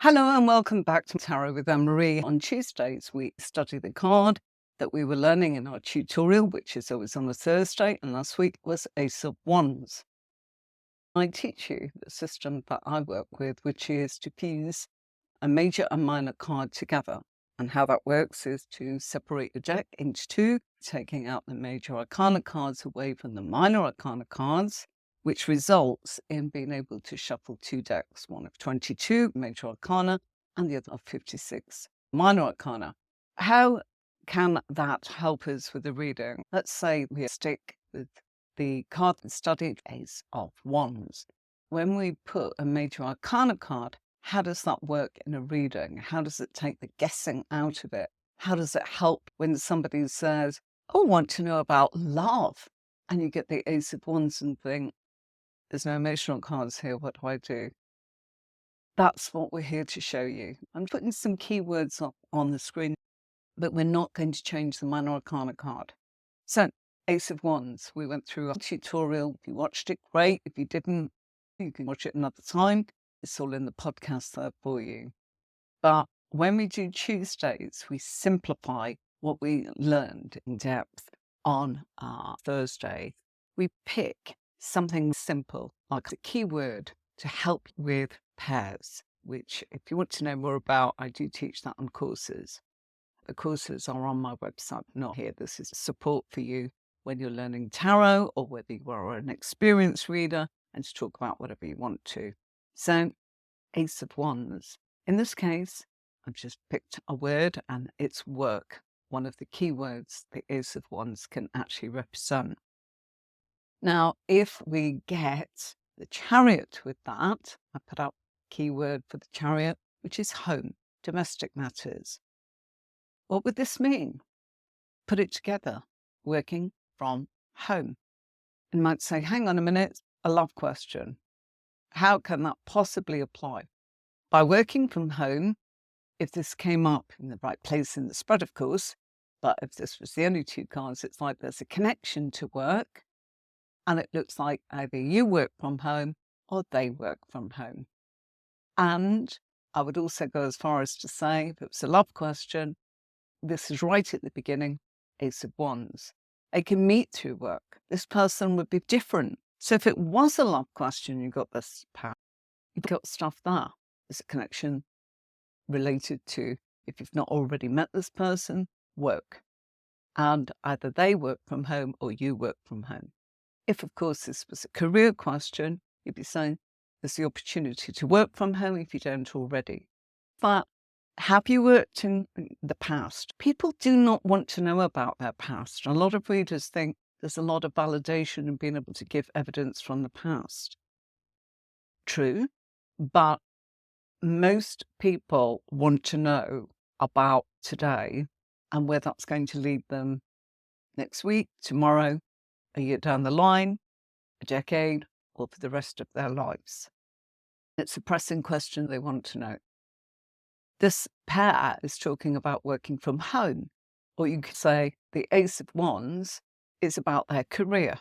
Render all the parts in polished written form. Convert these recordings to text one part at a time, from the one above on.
Hello and welcome back to Tarot with Anne-Marie. On Tuesdays, we study the card that we were learning in our tutorial, which is always on a Thursday, and last week was Ace of Wands. I teach you the system that I work with, which is to fuse a major and minor card together. And how that works is to separate the deck into two, taking out the major arcana cards away from the minor arcana cards, which results in being able to shuffle two decks, one of 22 major arcana and the other of 56 minor arcana. How can that help us with the reading? Let's say we stick with the card we studied, Ace of Wands. When we put a major arcana card, how does that work in a reading? How does it take the guessing out of it? How does it help when somebody says, "Oh, I want to know about love," and you get the Ace of Wands and think, "There's no emotional cards here, what do I do?" That's what we're here to show you. I'm putting some keywords up on the screen, but we're not going to change the minor arcana card. So, Ace of Wands, we went through a tutorial. If you watched it, great. If you didn't, you can watch it another time. It's all in the podcast there for you. But when we do Tuesdays, we simplify what we learned in depth on our Thursday. We pick something simple, like a keyword, to help with pairs, which if you want to know more about, I do teach that on courses. The courses are on my website, not here. This is support for you when you're learning tarot or whether you are an experienced reader and to talk about whatever you want to. So, Ace of Wands. In this case, I've just picked a word and it's work. One of the key words the Ace of Wands can actually represent. Now, if we get the Chariot with that, I put up a keyword for the Chariot, which is home, domestic matters. What would this mean? Put it together, working from home. You might say, hang on a minute, a love question. How can that possibly apply? By working from home, if this came up in the right place in the spread, of course, but if this was the only two cards, it's like there's a connection to work, and it looks like either you work from home or they work from home. And I would also go as far as to say, if it was a love question, this is right at the beginning, Ace of Wands. They can meet through work. This person would be different. So if it was a love question, you got this power. You've got stuff there. There's a connection related to, if you've not already met this person, work. And either they work from home or you work from home. If, of course, this was a career question, you'd be saying there's the opportunity to work from home if you don't already. But have you worked in the past? People do not want to know about their past. A lot of readers think there's a lot of validation in being able to give evidence from the past. True, but most people want to know about today and where that's going to lead them next week, tomorrow, a year down the line, a decade, or for the rest of their lives. It's a pressing question they want to know. This pair is talking about working from home, or you could say the Ace of Wands is about their career.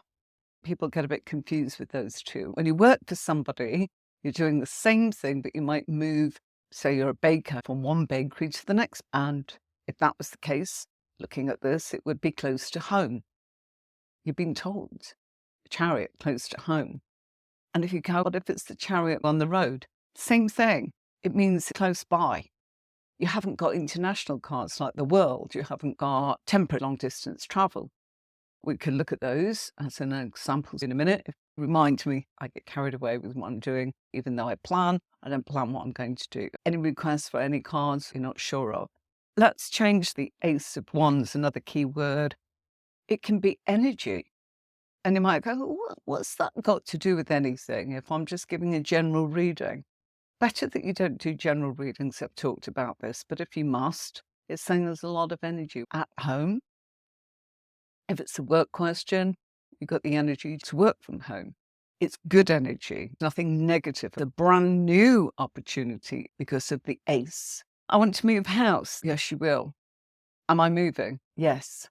People get a bit confused with those two. When you work for somebody, you're doing the same thing, but you might move, say you're a baker, from one bakery to the next. And if that was the case, looking at this, it would be close to home. You've been told, Chariot, close to home. And if you go, what if it's the Chariot on the road? Same thing. It means close by. You haven't got international cards like the world. You haven't got temperate long distance travel. We could look at those as an example in a minute. Remind me, I get carried away with what I'm doing. Even though I don't plan what I'm going to do. Any requests for any cards you're not sure of? Let's change the Ace of Wands, another key word. It can be energy. And you might go, what's that got to do with anything if I'm just giving a general reading? Better that you don't do general readings. I've talked about this, but if you must, it's saying there's a lot of energy at home. If it's a work question, you've got the energy to work from home. It's good energy, nothing negative. It's a brand new opportunity because of the Ace. I want to move house. Yes, you will. Am I moving? Yes.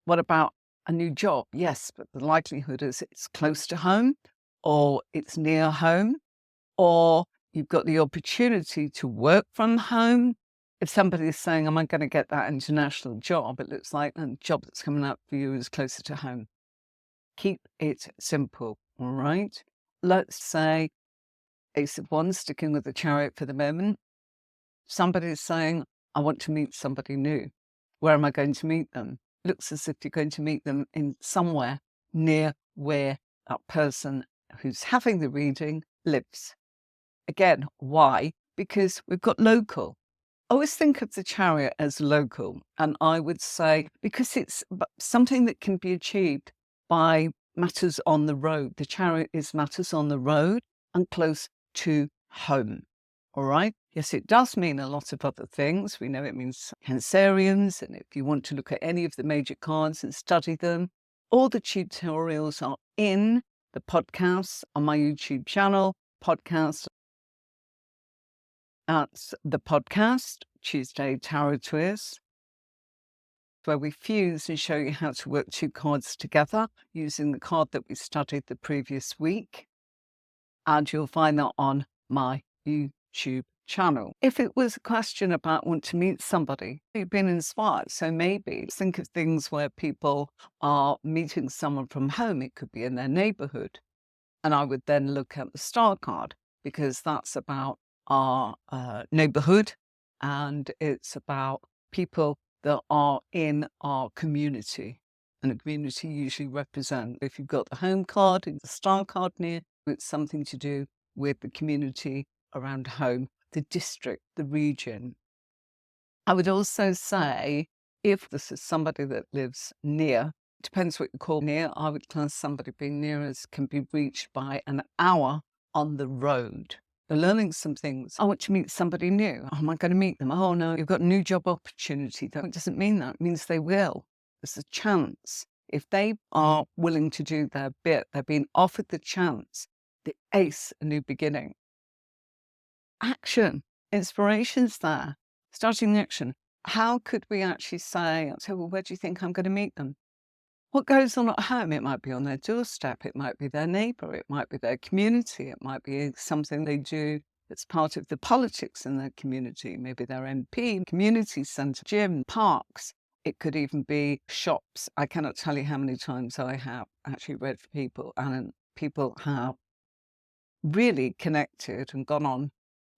What about a new job? Yes, but the likelihood is it's close to home or it's near home or You've got the opportunity to work from home. If somebody is saying, am I going to get that international job? It looks like the job that's coming up for you is closer to home. Keep it simple, all right? Let's say Ace of Wands, sticking with the Chariot for the moment. Somebody is saying, I want to meet somebody new. Where am I going to meet them? Looks as if you're going to meet them in somewhere near where that person who's having the reading lives. Again, why? Because we've got local. Always think of the Chariot as local. And I would say, because it's something that can be achieved by matters on the road. The Chariot is matters on the road and close to home. All right. Yes, it does mean a lot of other things. We know it means Cancerians. And if you want to look at any of the major cards and study them, all the tutorials are in the podcasts on my YouTube channel, podcast. That's the podcast, Tuesday Tarot Twist, where we fuse and show you how to work two cards together using the card that we studied the previous week. And you'll find that on my YouTube channel. If it was a question about want to meet somebody, you've been inspired. So maybe think of things where people are meeting someone from home. It could be in their neighborhood. And I would then look at the star card, because that's about our neighborhood, and it's about people that are in our community. And the community usually represents, if you've got the home card and the star card near, it's something to do with the community around home, the district, the region. I would also say, if this is somebody that lives near, depends what you call near. I would class somebody being near as can be reached by an hour on the road. They're learning some things. I want to meet somebody new. Oh, am I going to meet them? Oh, no, you've got a new job opportunity. That doesn't mean that. It means they will. There's a chance. If they are willing to do their bit, they're being offered the chance, the ace, a new beginning. Action, inspiration's there. Starting action. How could we actually say, so, well, where do you think I'm going to meet them? What goes on at home? It might be on their doorstep. It might be their neighbor. It might be their community. It might be something they do that's part of the politics in their community. Maybe their MP, community centre, gym, parks. It could even be shops. I cannot tell you how many times I have actually read for people, and people have really connected and gone on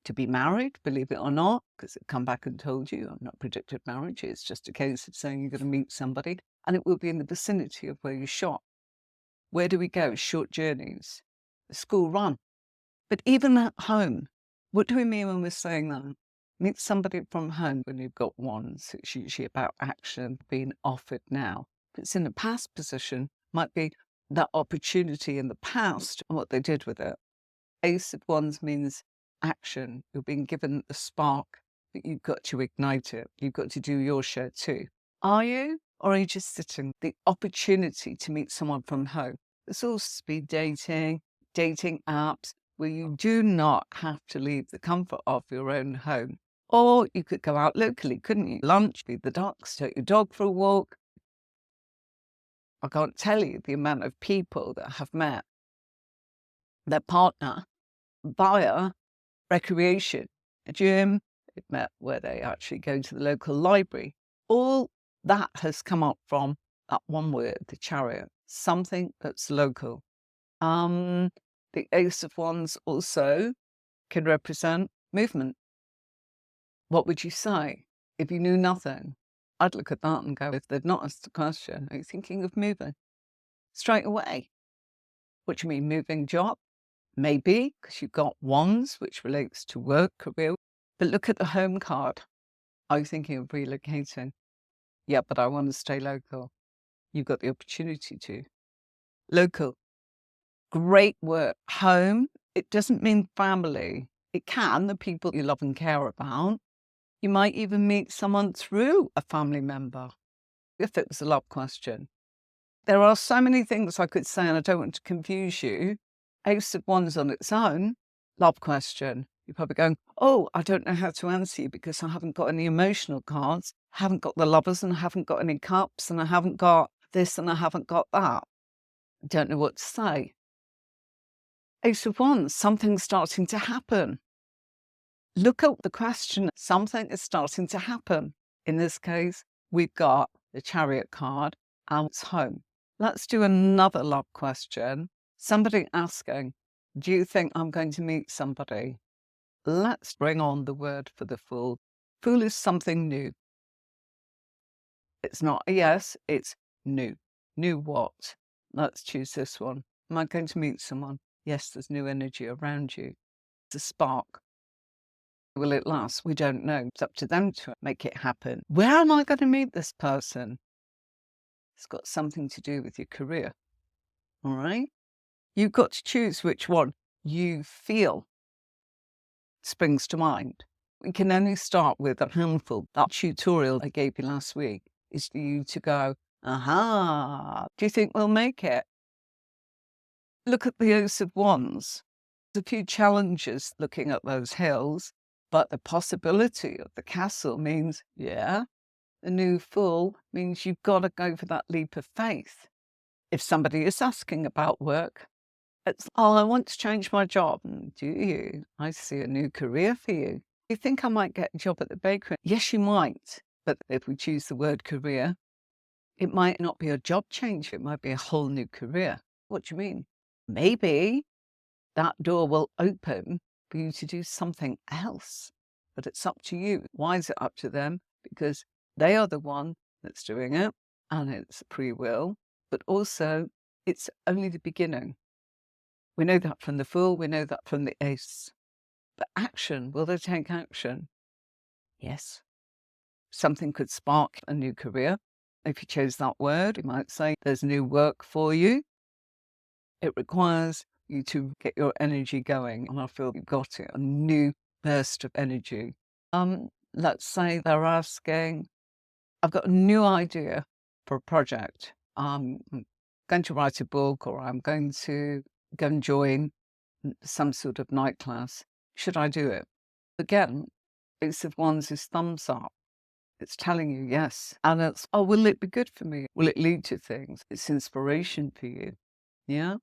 to be married, believe it or not, because they've come back and told you, I've not predicted marriage. It's just a case of saying you're going to meet somebody, and it will be in the vicinity of where you shop. Where do we go? Short journeys, a school run. But even at home, what do we mean when we're saying that? Meet somebody from home when you've got wands. It's usually about action being offered now. If it's in a past position, might be that opportunity in the past and what they did with it. Ace of Wands means action. You're being given the spark, but you've got to ignite it. You've got to do your share too. Are you? Or are you just sitting? The opportunity to meet someone from home. There's all speed dating, dating apps, where you do not have to leave the comfort of your own home. Or you could go out locally, couldn't you? Lunch, feed the ducks, take your dog for a walk. I can't tell you the amount of people that have met their partner via recreation, a gym, they've met where they actually go to the local library. All that has come up from that one word, the Chariot, something that's local. The Ace of Wands also can represent movement. What would you say if you knew nothing? I'd look at that and go, if they've not asked the question, are you thinking of moving? Straight away. What do you mean, moving job? Maybe, because you've got wands, which relates to work, career. But look at the home card. Are you thinking of relocating? Yeah, but I want to stay local. You've got the opportunity to. Local. Great work. Home. It doesn't mean family. It can, the people you love and care about. You might even meet someone through a family member, if it was a love question. There are so many things I could say, and I don't want to confuse you. Ace of Wands on its own, love question. You're probably going, oh, I don't know how to answer you because I haven't got any emotional cards, I haven't got the lovers, and I haven't got any cups, and I haven't got this, and I haven't got that. I don't know what to say. Ace of Wands, something's starting to happen. Look at the question. Something is starting to happen. In this case, we've got the Chariot card and it's home. Let's do another love question. Somebody asking, do you think I'm going to meet somebody? Let's bring on the word for the Fool. Fool is something new. It's not a yes, it's new. New what? Let's choose this one. Am I going to meet someone? Yes, there's new energy around you. It's a spark. Will it last? We don't know. It's up to them to make it happen. Where am I going to meet this person? It's got something to do with your career. All right? You've got to choose which one you feel springs to mind. We can only start with a handful. That tutorial I gave you last week is for you to go, aha, do you think we'll make it? Look at the Ace of Wands. There's a few challenges looking at those hills, but the possibility of the castle means, yeah, the new Fool means you've got to go for that leap of faith. If somebody is asking about work, it's, oh, I want to change my job. Do you? I see a new career for you. You think I might get a job at the bakery? Yes, you might. But if we choose the word career, it might not be a job change. It might be a whole new career. What do you mean? Maybe that door will open for you to do something else. But it's up to you. Why is it up to them? Because they are the one that's doing it, and it's free will. But also, it's only the beginning. We know that from the Fool. We know that from the Ace. But action, will they take action? Yes. Something could spark a new career. If you chose that word, you might say there's new work for you. It requires you to get your energy going. And I feel you've got it, a new burst of energy. Let's say they're asking, I've got a new idea for a project. I'm going to write a book, or I'm going to go and join some sort of night class. Should I do it? Again, Ace of Wands is thumbs up. It's telling you yes. And it's, oh, will it be good for me? Will it lead to things? It's inspiration for you. Yeah?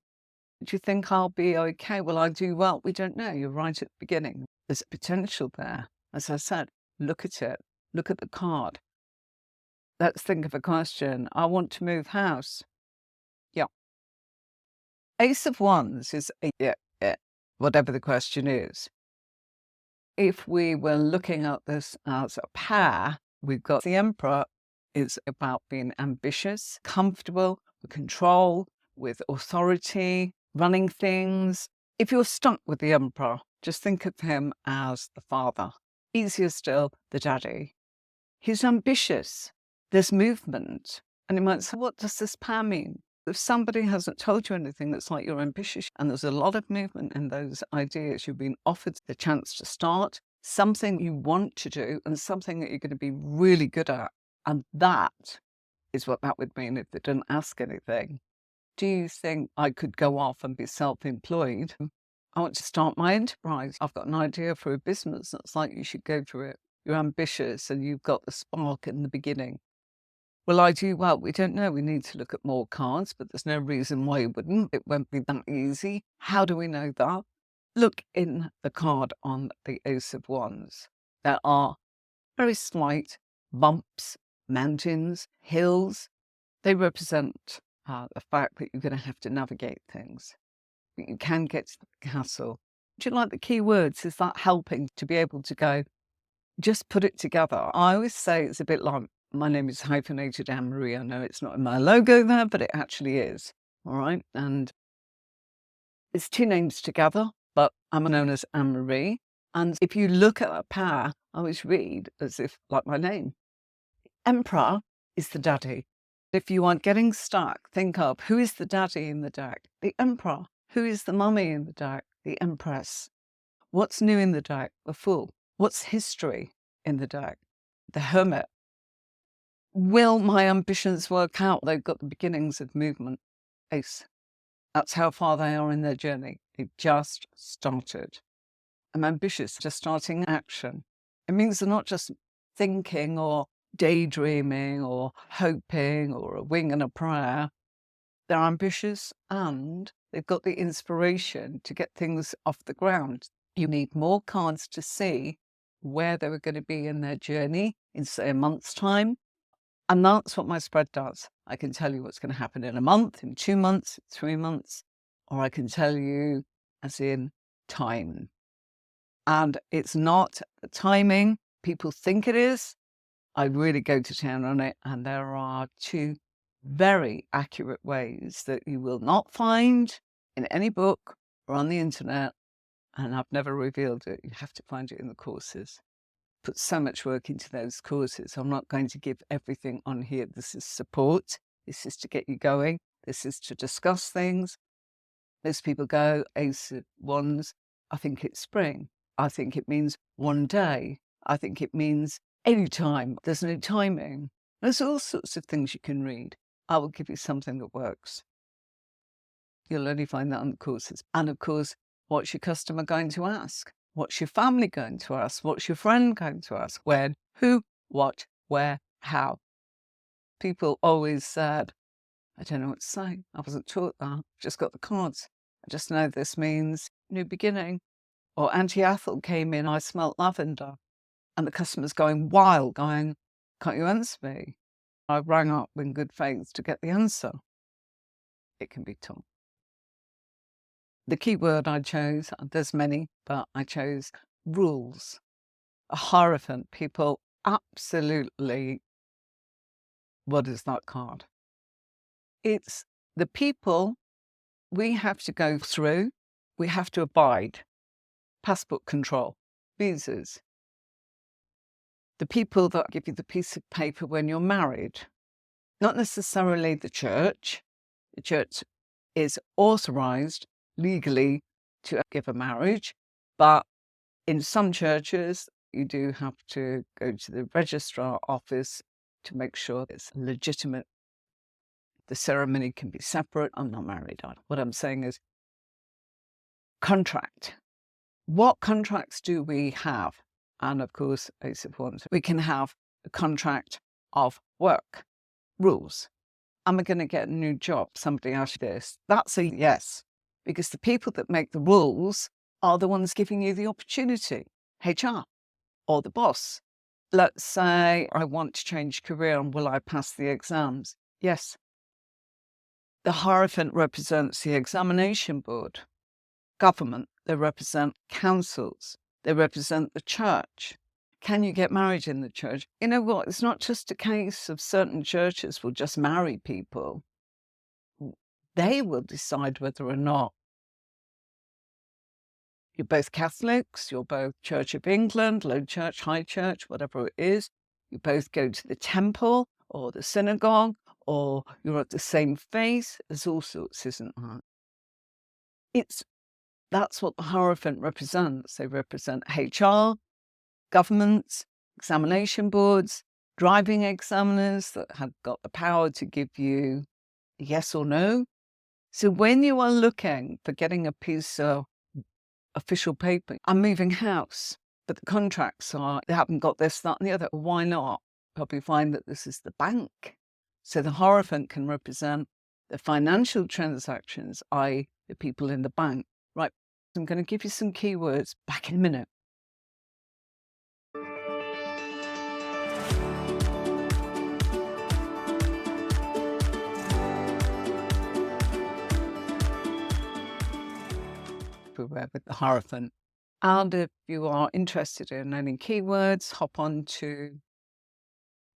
Do you think I'll be okay? Will I do well? We don't know. You're right at the beginning. There's potential there. As I said, look at it. Look at the card. Let's think of a question. I want to move house. Yeah. Ace of Wands is whatever the question is. If we were looking at this as a pair, we've got the Emperor is about being ambitious, comfortable, with control, with authority, running things. If you're stuck with the Emperor, just think of him as the father. Easier still, the daddy. He's ambitious. There's movement. And you might say, what does this pair mean? If somebody hasn't told you anything, that's like you're ambitious and there's a lot of movement in those ideas. You've been offered the chance to start something you want to do and something that you're going to be really good at. And that is what that would mean if they didn't ask anything. Do you think I could go off and be self-employed? I want to start my enterprise. I've got an idea for a business. That's like you should go for it. You're ambitious and you've got the spark in the beginning. Will I do well? We don't know. We need to look at more cards, but there's no reason why you wouldn't. It won't be that easy. How do we know that? Look in the card on the Ace of Wands. There are very slight bumps, mountains, hills. They represent the fact that you're going to have to navigate things. But you can get to the castle. Do you like the key words? Is that helping to be able to go, just put it together? I always say it's a bit like, my name is hyphenated Anne-Marie. I know it's not in my logo there, but it actually is. All right. And it's two names together, but I'm known as Anne-Marie. And if you look at a pair, I always read as if like my name. Emperor is the daddy. If you are getting stuck, think of who is the daddy in the deck? The Emperor. Who is the mummy in the deck? The Empress. What's new in the deck? The Fool. What's history in the deck? The Hermit. Will my ambitions work out? They've got the beginnings of movement. Ace. That's how far they are in their journey. They've just started. I'm ambitious, just starting action. It means they're not just thinking or daydreaming or hoping or a wing and a prayer. They're ambitious and they've got the inspiration to get things off the ground. You need more cards to see where they were going to be in their journey in, say, a month's time. And that's what my spread does. I can tell you what's going to happen in a month, in 2 months, 3 months, or I can tell you as in time. And it's not the timing people think it is. I really go to town on it. And there are 2 very accurate ways that you will not find in any book or on the internet. And I've never revealed it. You have to find it in the courses. Put so much work into those courses. I'm not going to give everything on here. This is support. This is to get you going. This is to discuss things. Most people go, Ace of Wands, I think it's spring. I think it means one day. I think it means any time. There's no timing. There's all sorts of things you can read. I will give you something that works. You'll only find that on the courses. And of course, what's your customer going to ask? What's your family going to ask? What's your friend going to ask? When, who, what, where, how? People always said, I don't know what to say. I wasn't taught that. I've just got the cards. I just know this means new beginning. Or Auntie Ethel came in, I smelt lavender. And the customer's going wild, going, can't you answer me? I rang up in good faith to get the answer. It can be taught. The key word I chose, there's many, but I chose rules. A Hierophant, people absolutely, what is that card? It's the people we have to go through, we have to abide. Passport control, visas. The people that give you the piece of paper when you're married, not necessarily the church. The church is authorized legally to give a marriage, but in some churches, you do have to go to the registrar office to make sure it's legitimate. The ceremony can be separate. I'm not married. What I'm saying is contract. What contracts do we have? And of course, Ace of Wands, we can have a contract of work, rules. Am I going to get a new job? Somebody asked this. That's a yes, because the people that make the rules are the ones giving you the opportunity, HR or the boss. Let's say I want to change career and will I pass the exams? Yes. The Hierophant represents the examination board, government, they represent councils, they represent the church. Can you get married in the church? You know what? It's not just a case of certain churches will just marry people. They will decide whether or not you're both Catholics, you're both Church of England, Low Church, High Church, whatever it is. You both go to the temple or the synagogue, or you're of the same faith. There's all sorts, isn't there? That's what the Hierophant represents. They represent HR, governments, examination boards, driving examiners that have got the power to give you yes or no. So when you are looking for getting a piece of official paper, I'm moving house, but the contracts are, they haven't got this, that, and the other. Why not? Probably find that this is the bank. So the Hierophant can represent the financial transactions, i.e. the people in the bank. Right, I'm going to give you some keywords back in a minute. Everywhere with the Hierophant. And if you are interested in learning keywords, hop on to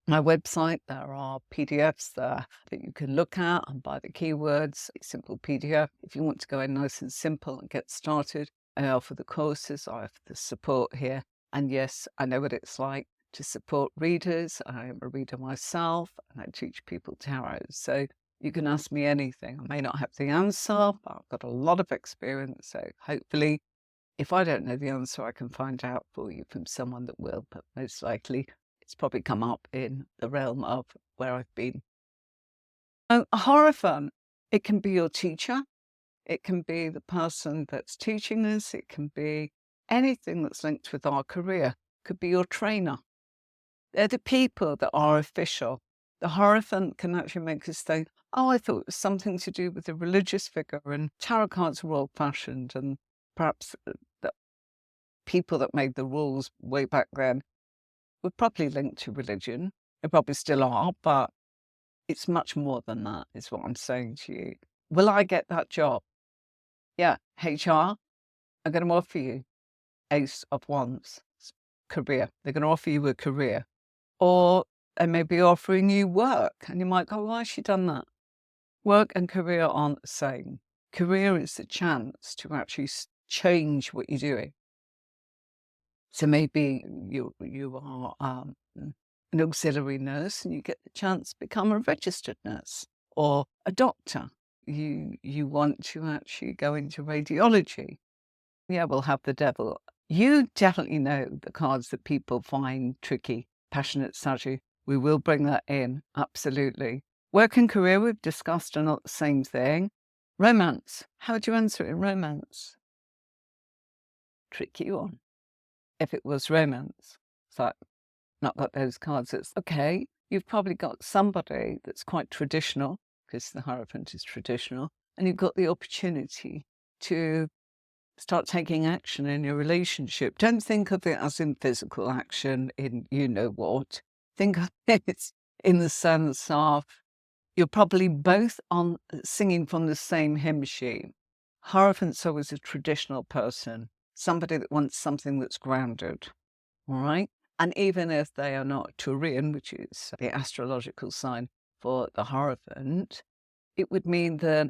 my website. There are PDFs there that you can look at and buy the keywords. A simple PDF. If you want to go in nice and simple and get started, I offer the courses, I offer the support here. And yes, I know what it's like to support readers. I am a reader myself and I teach people tarot. So you can ask me anything. I may not have the answer, but I've got a lot of experience. So hopefully, if I don't know the answer, I can find out for you from someone that will. But most likely, it's probably come up in the realm of where I've been. A Hierophant, it can be your teacher. It can be the person that's teaching us. It can be anything that's linked with our career. It could be your trainer. They're the people that are official. The Hierophant can actually make us think, oh, I thought it was something to do with a religious figure and tarot cards are old-fashioned and perhaps people that made the rules way back then were probably linked to religion. They probably still are, but it's much more than that, is what I'm saying to you. Will I get that job? Yeah, HR are going to offer you Ace of Wands, career. They're going to offer you a career. Or they may be offering you work, and you might go, why has she done that? Work and career aren't the same. Career is the chance to actually change what you're doing. So maybe you are an auxiliary nurse and you get the chance to become a registered nurse, or a doctor. You want to actually go into radiology. Yeah, we'll have the devil. You definitely know the cards that people find tricky. Passionate Sagittarius. We will bring that in, absolutely. Work and career, we've discussed, are not the same thing. Romance. How would you answer it in romance? Tricky one. If it was romance, so not got those cards, it's okay. You've probably got somebody that's quite traditional, because the Hierophant is traditional, and you've got the opportunity to start taking action in your relationship. Don't think of it as in physical action, in you know what. Think of it in the sense of you're probably both on singing from the same hymn sheet. Hierophant's always a traditional person, somebody that wants something that's grounded, all right? And even if they are not Turian, which is the astrological sign for the Hierophant, it would mean that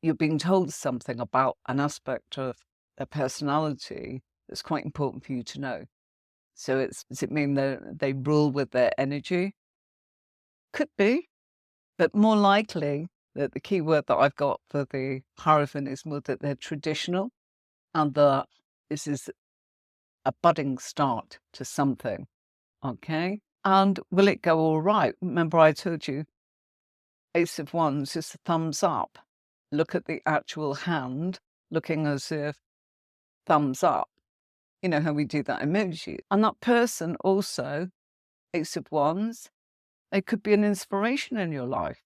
you're being told something about an aspect of their personality that's quite important for you to know. So does it mean that they rule with their energy? Could be, but more likely that the key word that I've got for the Hierophant is more that they're traditional, and that this is a budding start to something, okay? And will it go all right? Remember I told you Ace of Wands is the thumbs up. Look at the actual hand looking as if thumbs up. You know how we do that emoji. And that person also, Ace of Wands, they could be an inspiration in your life.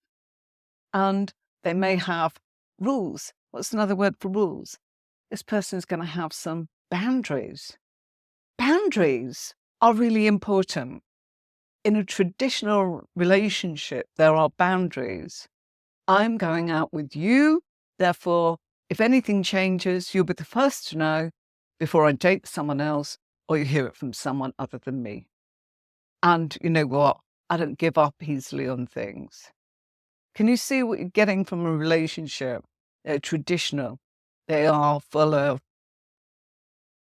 And they may have rules. What's another word for rules? This person is going to have some boundaries. Boundaries are really important. In a traditional relationship, there are boundaries. I'm going out with you, therefore, if anything changes, you'll be the first to know before I date someone else or you hear it from someone other than me. And you know what? I don't give up easily on things. Can you see what you're getting from a relationship? They're traditional. They are full of,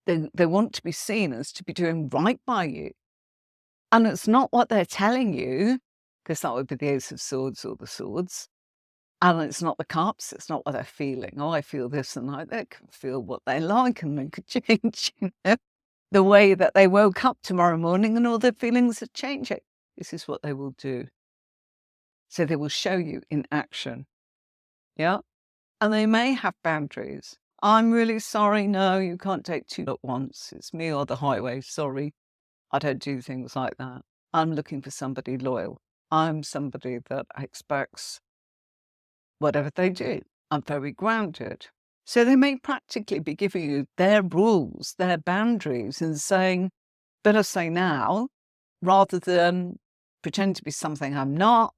they want to be seen as to be doing right by you. And it's not what they're telling you, because that would be the Ace of Swords or the Swords. And it's not the cups, it's not what they're feeling. Oh, I feel this and that. They can feel what they like and they could change, you know, the way that they woke up tomorrow morning and all their feelings are changing. This is what they will do. So they will show you in action. Yeah. And they may have boundaries. I'm really sorry. No, you can't date two at once. It's me or the highway. Sorry. I don't do things like that. I'm looking for somebody loyal. I'm somebody that expects whatever they do. I'm very grounded. So they may practically be giving you their rules, their boundaries, and saying, better say now, rather than pretend to be something I'm not,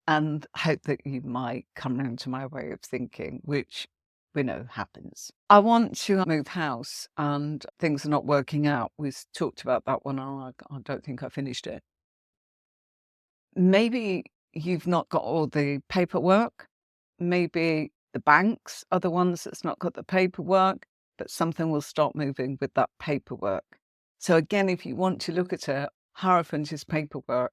and hope that you might come round to my way of thinking, which we know happens. I want to move house and things are not working out. We talked about that one, and I don't think I finished it. Maybe you've not got all the paperwork. Maybe the banks are the ones that's not got the paperwork, but something will start moving with that paperwork. So again, if you want to look at it, Hierophant is paperwork.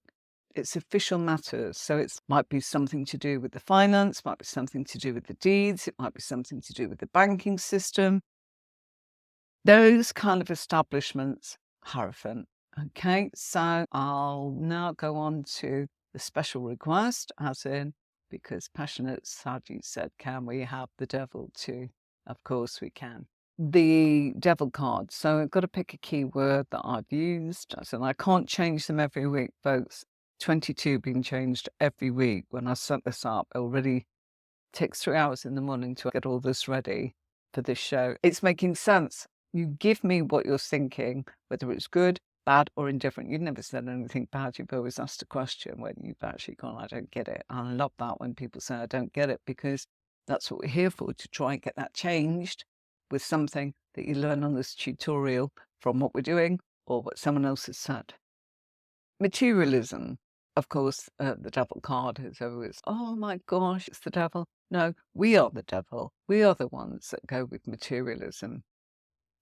It's official matters. So it might be something to do with the finance, might be something to do with the deeds, it might be something to do with the banking system. Those kind of establishments, Hierophant. Okay, so I'll now go on to the special request, as in, because Passionate Sadie said, can we have the devil too? Of course we can. The devil card. So I've got to pick a keyword that I've used. So I can't change them every week, folks. 22 being changed every week. When I set this up, it already takes 3 hours in the morning to get all this ready for this show. It's making sense. You give me what you're thinking, whether it's good, bad, or indifferent. You've never said anything bad. You've always asked a question when you've actually gone, I don't get it. And I love that when people say, I don't get it, because that's what we're here for, to try and get that changed with something that you learn on this tutorial from what we're doing or what someone else has said. Materialism. Of course, the devil card is always, oh my gosh, it's the devil. No, we are the devil. We are the ones that go with materialism.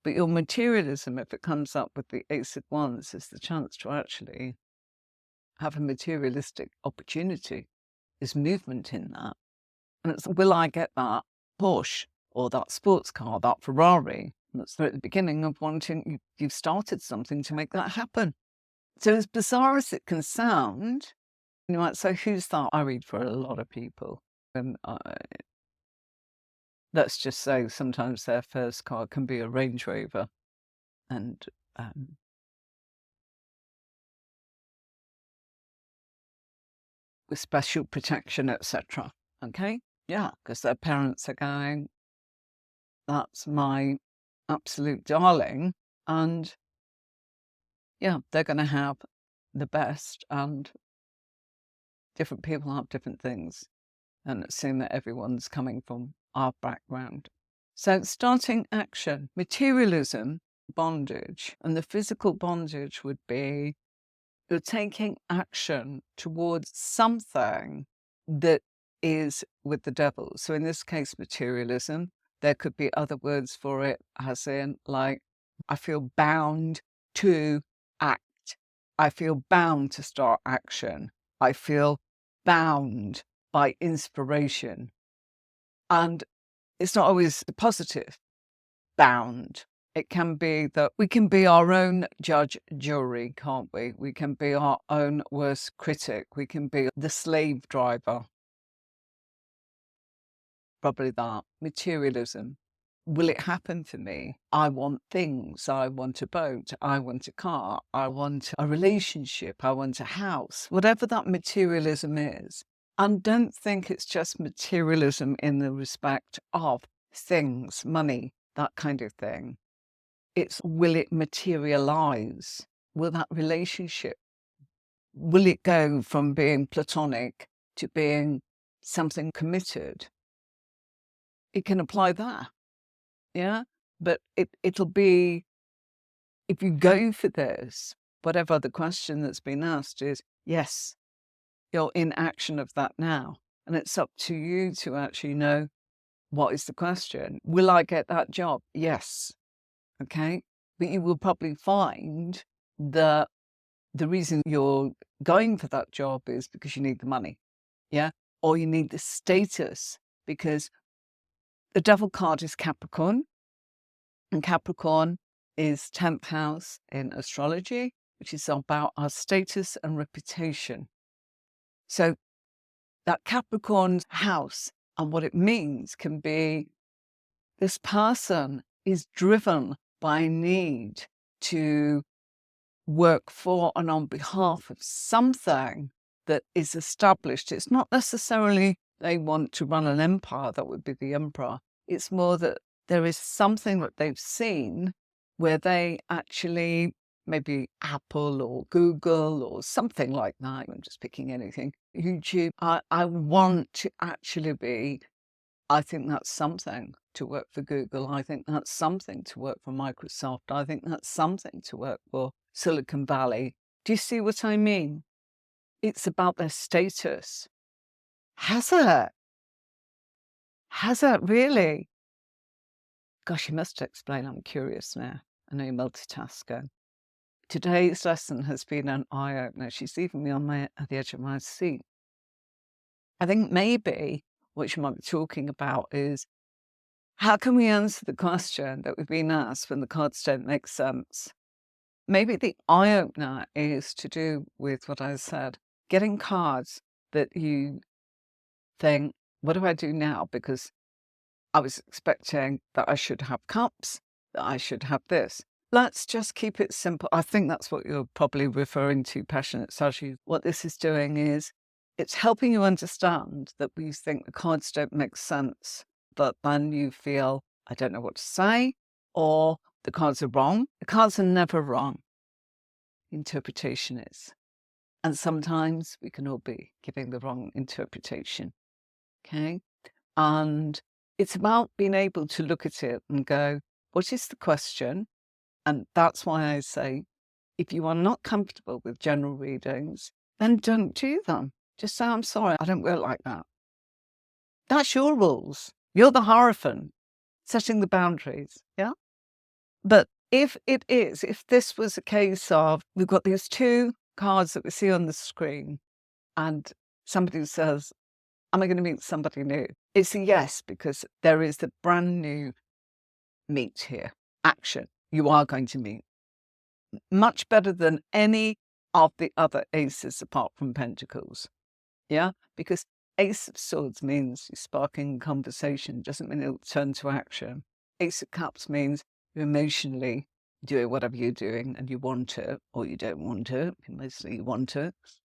But your materialism, if it comes up with the Ace of Wands, is the chance to actually have a materialistic opportunity. There's movement in that. And it's, will I get that Porsche or that sports car, that Ferrari? And that's at the beginning of wanting, you've started something to make that happen. So as bizarre as it can sound, you might say, who's that? I read for a lot of people. And let's just say sometimes their first car can be a Range Rover. And with special protection, etc. Okay? Yeah, because their parents are going, that's my absolute darling. And yeah, they're going to have the best, and different people have different things. And assume that everyone's coming from our background. So starting action, materialism, bondage, and the physical bondage would be you're taking action towards something that is with the devil. So in this case, materialism, there could be other words for it, as in, like, I feel bound to act. I feel bound to start action. I feel bound by inspiration. And it's not always positive, bound. It can be that we can be our own judge, jury, can't we? We can be our own worst critic. We can be the slave driver. Probably that. Materialism. Will it happen for me? I want things. I want a boat. I want a car. I want a relationship. I want a house. Whatever that materialism is. And don't think it's just materialism in the respect of things, money, that kind of thing. It's, will it materialize? Will that relationship, will it go from being platonic to being something committed? It can apply that, yeah? But it'll be, if you go for this, whatever the question that's been asked is, yes, you're in action of that now. And it's up to you to actually know, what is the question? Will I get that job? Yes. Okay. But you will probably find that the reason you're going for that job is because you need the money. Yeah. Or you need the status, because the devil card is Capricorn, and Capricorn is 10th house in astrology, which is about our status and reputation. So that Capricorn house and what it means can be, this person is driven by a need to work for and on behalf of something that is established. It's not necessarily they want to run an empire, that would be the emperor. It's more that there is something that they've seen where they actually, maybe Apple or Google or something like that, I'm just picking anything, YouTube, I want to actually be, I think that's something to work for Google. I think that's something to work for Microsoft. I think that's something to work for Silicon Valley. Do you see what I mean? It's about their status. Has it? Has it really? Gosh, you must explain. I'm curious now. I know you're multitasking. Today's lesson has been an eye-opener. She's leaving me on at the edge of my seat. I think maybe what you might be talking about is, how can we answer the question that we've been asked when the cards don't make sense? Maybe the eye-opener is to do with what I said, getting cards that you think, what do I do now? Because I was expecting that I should have cups, that I should have this. Let's just keep it simple. I think that's what you're probably referring to, passionate Sashi. What this is doing is, it's helping you understand that we think the cards don't make sense, but then you feel, I don't know what to say, or the cards are wrong. The cards are never wrong. Interpretation is. And sometimes we can all be giving the wrong interpretation. Okay? And it's about being able to look at it and go, what is the question? And that's why I say, if you are not comfortable with general readings, then don't do them. Just say, I'm sorry, I don't work like that. That's your rules. You're the Hierophant, setting the boundaries, yeah? But if this was a case of, we've got these two cards that we see on the screen, and somebody says, am I going to meet somebody new? It's a yes, because there is the brand new meet here, action. You are going to meet. Much better than any of the other aces apart from Pentacles. Yeah, because Ace of Swords means you're sparking conversation, doesn't mean it'll turn to action. Ace of Cups means you're emotionally doing whatever you're doing and you want it or you don't want it. Mostly you want it,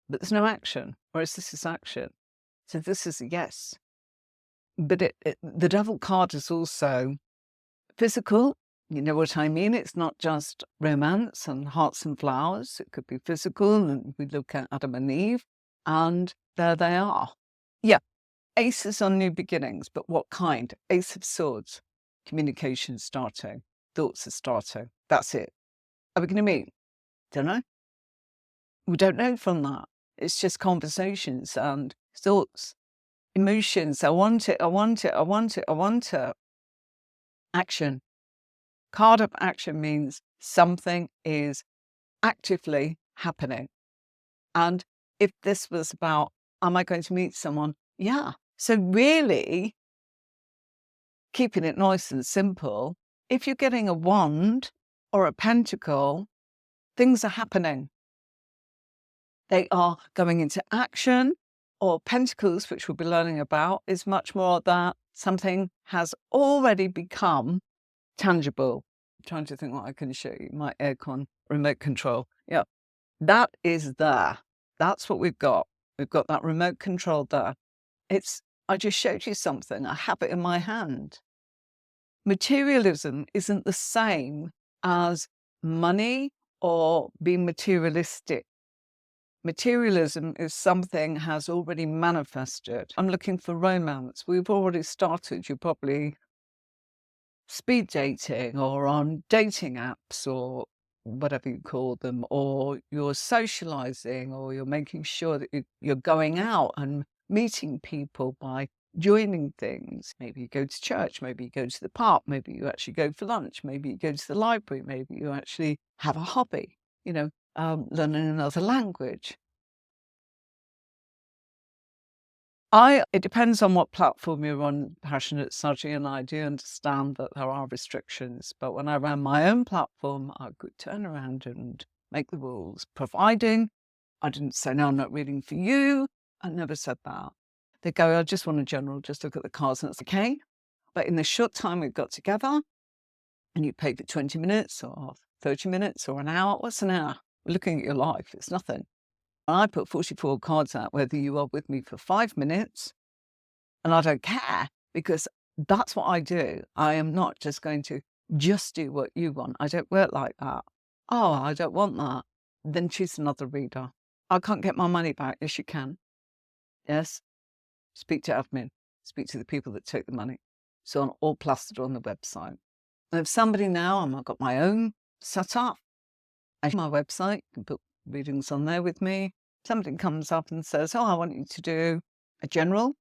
but there's no action, whereas this is action. So this is a yes. But the Devil card is also physical. You know what I mean? It's not just romance and hearts and flowers. It could be physical, and we look at Adam and Eve, and there they are. Yeah, aces on new beginnings, but what kind? Ace of Swords, communication starting, thoughts are starting. That's it. Are we going to meet? Don't know. We don't know from that. It's just conversations and thoughts, emotions. I want it, I want it, I want it, I want it. Action. Card of action means something is actively happening. And if this was about, am I going to meet someone? Yeah. So really, keeping it nice and simple, if you're getting a wand or a pentacle, things are happening. They are going into action. Or pentacles, which we'll be learning about, is much more that something has already become tangible. I'm trying to think what I can show you. My aircon remote control. Yeah, that is there. That's what we've got. We've got that remote control there. I just showed you something. I have it in my hand. Materialism isn't the same as money or being materialistic. Materialism is something has already manifested. I'm looking for romance. We've already started. You're probably speed dating or on dating apps or whatever you call them, or you're socializing, or you're making sure that you're going out and meeting people by joining things. Maybe you go to church, maybe you go to the park, maybe you actually go for lunch, maybe you go to the library, maybe you actually have a hobby, learning another language. It depends on what platform you're on, Passionate Study, and I do understand that there are restrictions. But when I ran my own platform, I could turn around and make the rules, providing I didn't say, no, I'm not reading for you. I never said that. They go, I just want a general, just look at the cards, and it's okay. But in the short time we've got together, and you pay for 20 minutes or 30 minutes or an hour, what's an hour? We're looking at your life, it's nothing. I put 44 cards out, whether you are with me for 5 minutes, and I don't care, because that's what I do. I am not just going to just do what you want. I don't work like that. Oh, I don't want that. Then choose another reader. I can't get my money back. Yes, you can. Yes. Speak to admin. Speak to the people that take the money. So I'm all plastered on the website. And if somebody now, I've got my own set up, I have my website, you can put readings on there with me. Somebody comes up and says, oh, I want you to do a general,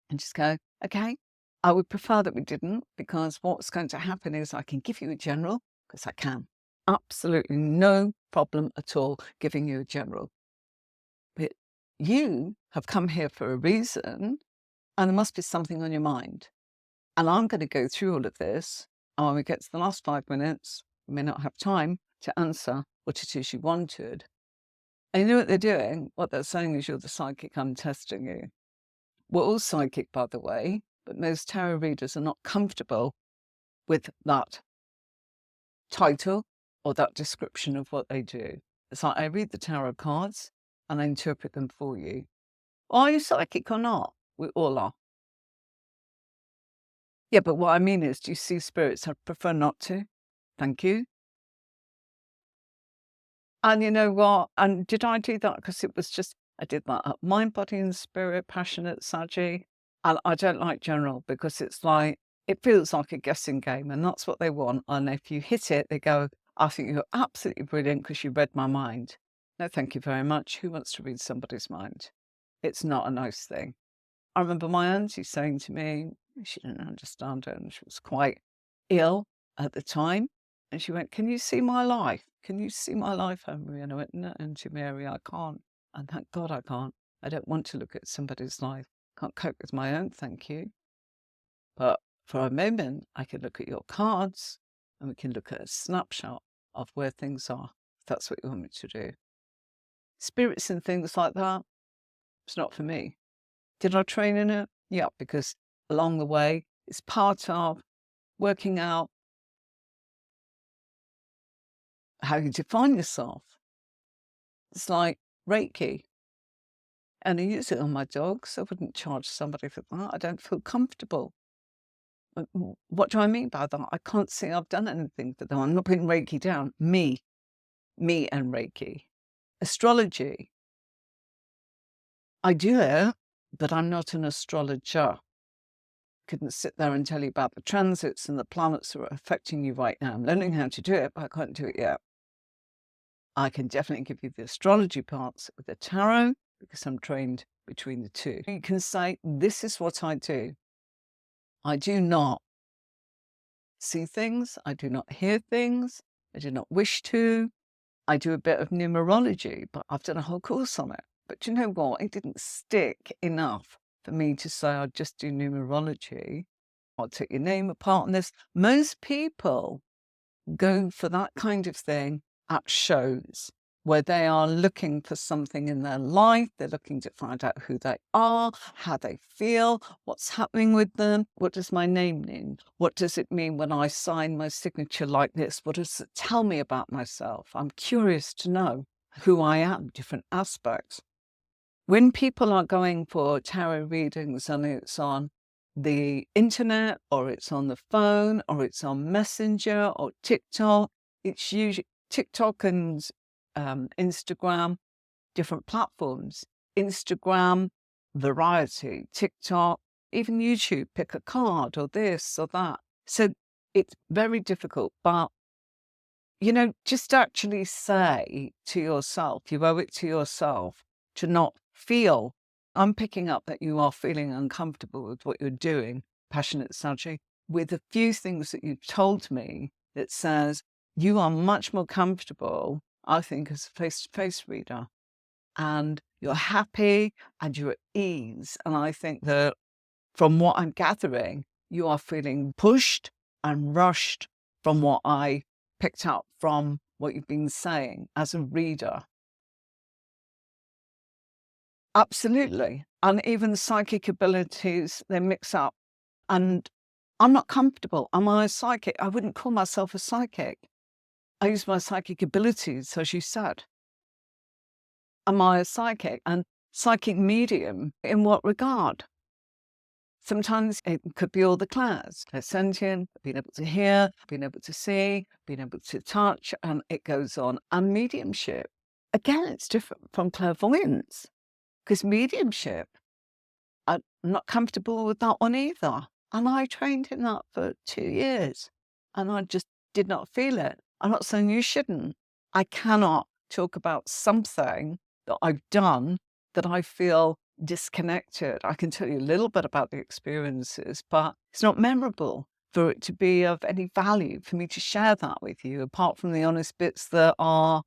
and just go, okay. I would prefer that we didn't, because what's going to happen is I can give you a general, because I can. Absolutely no problem at all giving you a general. But you have come here for a reason, and there must be something on your mind. And I'm going to go through all of this, and when we get to the last 5 minutes, we may not have time to answer what it is you wanted. And you know what they're doing? What they're saying is, you're the psychic, I'm testing you. We're all psychic, by the way, but most tarot readers are not comfortable with that title or that description of what they do. It's like, I read the tarot cards and I interpret them for you. Are you psychic or not? We all are. Yeah, but what I mean is, do you see spirits? I prefer not to. Thank you. And you know what? And did I do that because it was just, I did that at mind, body, and spirit, passionate, Saji. And I don't like general because it's like, it feels like a guessing game, and that's what they want. And if you hit it, they go, I think you're absolutely brilliant because you read my mind. No, thank you very much. Who wants to read somebody's mind? It's not a nice thing. I remember my auntie saying to me, she didn't understand it, and she was quite ill at the time. And she went, can you see my life? Can you see my life, Henry? And I went, no, Auntie Mary, I can't. And thank God I can't. I don't want to look at somebody's life. Can't cope with my own, thank you. But for a moment, I can look at your cards and we can look at a snapshot of where things are, if that's what you want me to do. Spirits and things like that, it's not for me. Did I train in it? Yeah, because along the way, it's part of working out how you define yourself. It's like Reiki. And I use it on my dogs. I wouldn't charge somebody for that. I don't feel comfortable. What do I mean by that? I can't say I've done anything for them. I'm not putting Reiki down. Me and Reiki. Astrology. I do it, but I'm not an astrologer. Couldn't sit there and tell you about the transits and the planets that are affecting you right now. I'm learning how to do it, but I can't do it yet. I can definitely give you the astrology parts with the tarot because I'm trained between the two. You can say, this is what I do. I do not see things. I do not hear things. I do not wish to. I do a bit of numerology, but I've done a whole course on it. But you know what? It didn't stick enough for me to say I'd just do numerology. I'll take your name apart on this. Most people go for that kind of thing at shows where they are looking for something in their life. They're looking to find out who they are, how they feel, what's happening with them. What does my name mean? What does it mean when I sign my signature like this? What does it tell me about myself? I'm curious to know who I am, different aspects. When people are going for tarot readings and it's on the internet or it's on the phone or it's on Messenger or TikTok, it's usually TikTok and Instagram, different platforms. Instagram, variety, TikTok, even YouTube, pick a card or this or that. So it's very difficult, but you know, just actually say to yourself, you owe it to yourself to not feel. I'm picking up that you are feeling uncomfortable with what you're doing, passionate Saji, with a few things that you've told me that says you are much more comfortable, I think, as a face-to-face reader. And you're happy and you're at ease. And I think that from what I'm gathering, you are feeling pushed and rushed from what I picked up from what you've been saying as a reader. Absolutely. And even psychic abilities, they mix up. And I'm not comfortable. Am I a psychic? I wouldn't call myself a psychic. I use my psychic abilities, as you said. Am I a psychic? And psychic medium, in what regard? Sometimes it could be all the clairs, clairsentient, being able to hear, being able to see, being able to touch, and it goes on. And mediumship, again, it's different from clairvoyance, because mediumship, I'm not comfortable with that one either. And I trained in that for 2 years, and I just did not feel it. I'm not saying you shouldn't. I cannot talk about something that I've done that I feel disconnected. I can tell you a little bit about the experiences, but it's not memorable for it to be of any value for me to share that with you, apart from the honest bits that are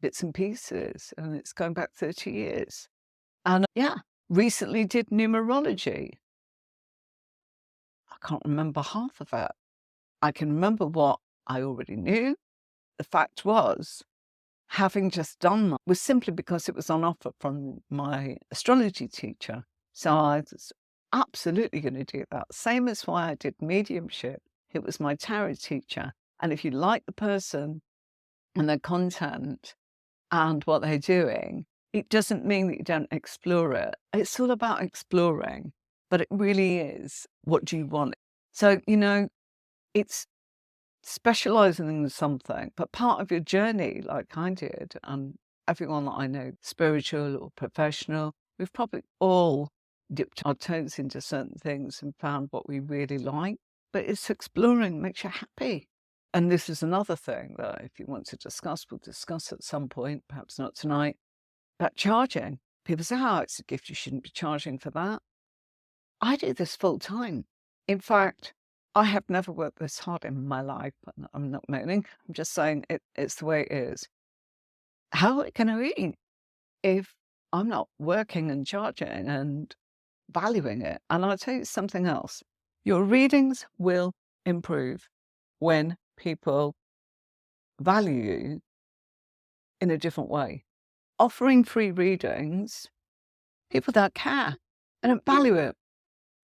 bits and pieces. And it's going back 30 years. And yeah, recently did numerology. I can't remember half of it. I can remember what I already knew. The fact was, having just done that was simply because it was on offer from my astrology teacher. So I was absolutely going to do that. Same as why I did mediumship. It was my tarot teacher. And if you like the person and their content and what they're doing, it doesn't mean that you don't explore it. It's all about exploring, but it really is, what do you want? So, you know, it's specializing in something, but part of your journey, like I did, and everyone that I know, spiritual or professional, we've probably all dipped our toes into certain things and found what we really like. But it's exploring makes you happy. And this is another thing that if you want to discuss, we'll discuss at some point, perhaps not tonight, about charging. People say, oh, it's a gift, you shouldn't be charging for that. I do this full time. In fact, I have never worked this hard in my life. I'm not moaning. I'm just saying it's the way it is. How can I eat if I'm not working and charging and valuing it? And I'll tell you something else. Your readings will improve when people value you in a different way. Offering free readings, people don't care. They don't value it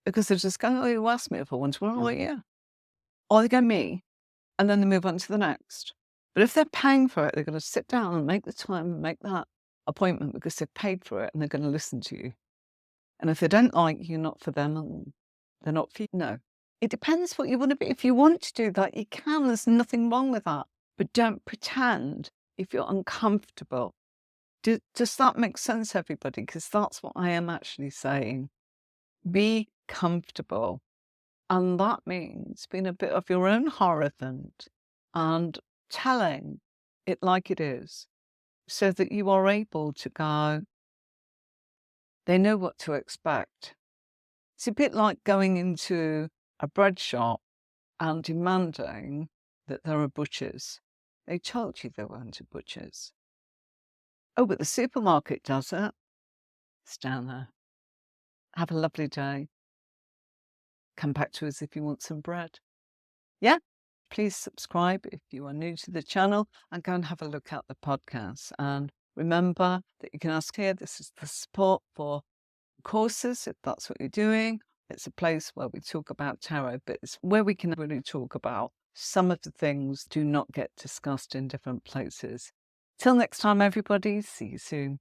because they're just going, oh, you asked me if I wanted one. Oh, yeah. Or they go, me, and then they move on to the next. But if they're paying for it, they're going to sit down and make the time and make that appointment because they've paid for it and they're going to listen to you. And if they don't like you, not for them, and they're not for you. No. It depends what you want to be. If you want to do that, you can. There's nothing wrong with that. But don't pretend if you're uncomfortable. Does that make sense, everybody? Because that's what I am actually saying. Be comfortable. And that means being a bit of your own Hierophant and telling it like it is so that you are able to go, they know what to expect. It's a bit like going into a bread shop and demanding that there are butchers. They told you there weren't butchers. Oh, but the supermarket does it. It's down there. Have a lovely day. Come back to us if you want some bread. Yeah? Please subscribe if you are new to the channel and go and have a look at the podcast. And remember that you can ask here. This is the support for courses, if that's what you're doing. It's a place where we talk about tarot, but it's where we can really talk about some of the things do not get discussed in different places. Till next time, everybody. See you soon.